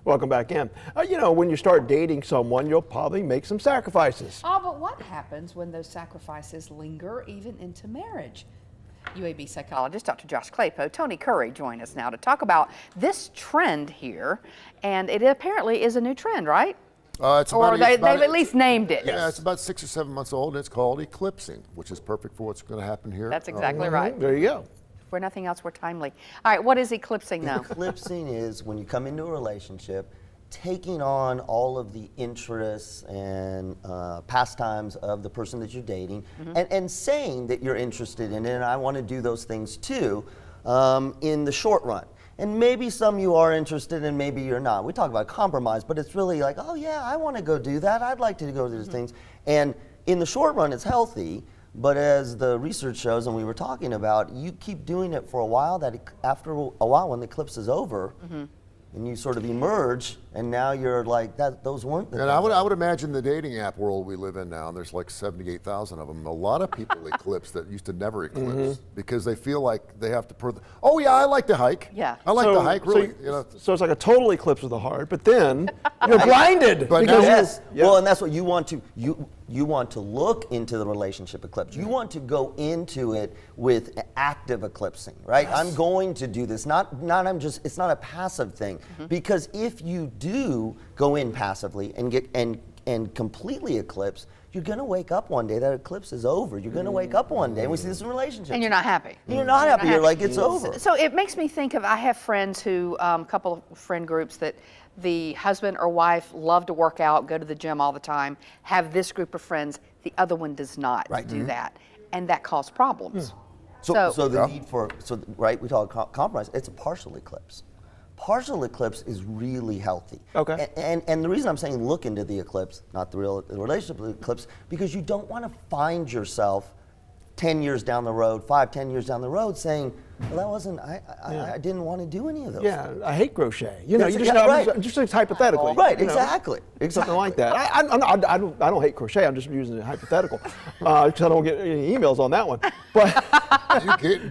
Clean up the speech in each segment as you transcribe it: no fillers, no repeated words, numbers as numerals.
Welcome back in. You know, when you start dating someone, you'll probably make some sacrifices. Oh, but what happens when those sacrifices linger even into marriage? UAB psychologist Dr. Josh Klapow, Tony Kurre join us now to talk about this trend here, and it apparently is a new trend, right? Or they've at least named it. Yeah, it's about 6 or 7 months old, and it's called eclipsing, which is perfect for what's going to happen here. That's exactly right. There you go. For nothing else, we're timely. All right, what is eclipsing now? Eclipsing is when you come into a relationship, taking on all of the interests and pastimes of the person that you're dating, and saying that you're interested in it, and I want to do those things too, in the short run. And maybe some you are interested in, maybe you're not. We talk about compromise, but it's really like, oh yeah, I want to go do that. I'd like to go do these things. And in the short run, it's healthy. But as the research shows, and we were talking about, you keep doing it for a while, that after a while when the eclipse is over, and you sort of emerge, and now you're like, those weren't the And I would imagine the dating app world we live in now, and there's like 78,000 of them, a lot of people eclipse that used to never eclipse because they feel like they have to prove, oh yeah, I like to hike. Yeah. I like to hike, really. So it's like a total eclipse of the heart, but then you're blinded. But Because well, and that's what you want to, you want to look into the relationship eclipse. You want to go into it with active eclipsing, right? I'm going to do this, it's not a passive thing. Because if you do go in passively and completely eclipse, you're going to wake up one day, that eclipse is over. You're going to wake up one day, and we see this in relationships. And you're not happy. You're not happy. You're like, it's over. So it makes me think of, I have friends who, a couple of friend groups that the husband or wife love to work out, go to the gym all the time, have this group of friends, the other one does not do that, and that causes problems. So the need for, right, we talk compromise, it's a partial eclipse. Partial eclipse is really healthy. Okay. And the reason I'm saying look into the eclipse, not the relationship eclipse, because you don't want to find yourself 10 years down the road, 5-10 years down the road saying, well, that wasn't, I didn't want to do any of those things. I hate crochet. You know, just hypothetically. Right, you know, exactly. Something like that. I don't hate crochet. I'm just using it hypothetical because I don't get any emails on that one. But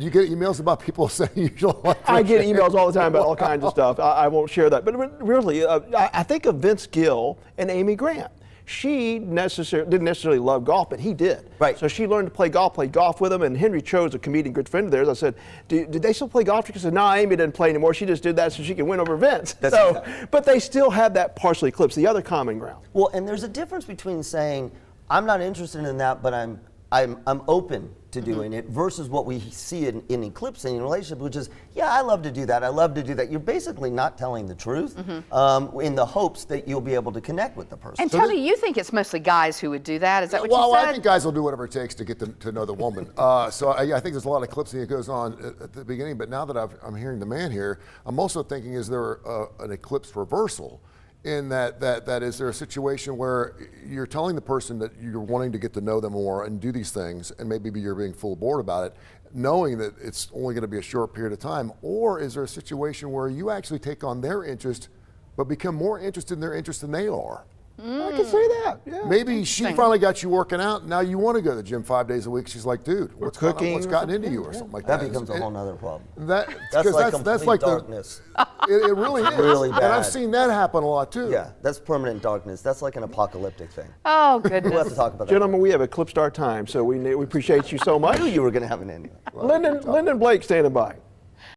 you get emails about people saying you don't like crochet? I get emails all the time about all kinds of stuff. I won't share that. But really, I think of Vince Gill and Amy Grant. She didn't necessarily love golf, but he did. Right. So she learned to play golf with him, and Henry Cho's a comedian, good friend of theirs. I said, did they still play golf? She said, no, Amy didn't play anymore. She just did that so she could win over Vince. But they still have that partial eclipse, the other common ground. Well, and there's a difference between saying, I'm not interested in that, but I'm open to doing it, versus what we see in eclipsing in relationship, which is, yeah, I love to do that. I love to do that. You're basically not telling the truth in the hopes that you'll be able to connect with the person. And Tony, you think it's mostly guys who would do that? Is that what you said? Well, I think guys will do whatever it takes to get to know the woman. So I think there's a lot of eclipsing that goes on at the beginning, but now that I'm hearing the man here, I'm also thinking, is there an eclipse reversal? In that is there a situation where you're telling the person that you're wanting to get to know them more and do these things, and maybe you're being full board about it, knowing that it's only going to be a short period of time? Or is there a situation where you actually take on their interest, but become more interested in their interest than they are? I can say that. Yeah. Maybe she finally got you working out. Now you want to go to the gym 5 days a week. She's like, dude, what's gotten into you, or something like that? That becomes a whole nother problem. That's like darkness. It really is. Really bad. And I've seen that happen a lot too. Yeah, that's permanent darkness. That's like an apocalyptic thing. Oh, goodness. We'll have to talk about that. Gentlemen, we have eclipsed our time, so we appreciate you so much. I knew you were going to have an ending. Lyndon Blake standing by.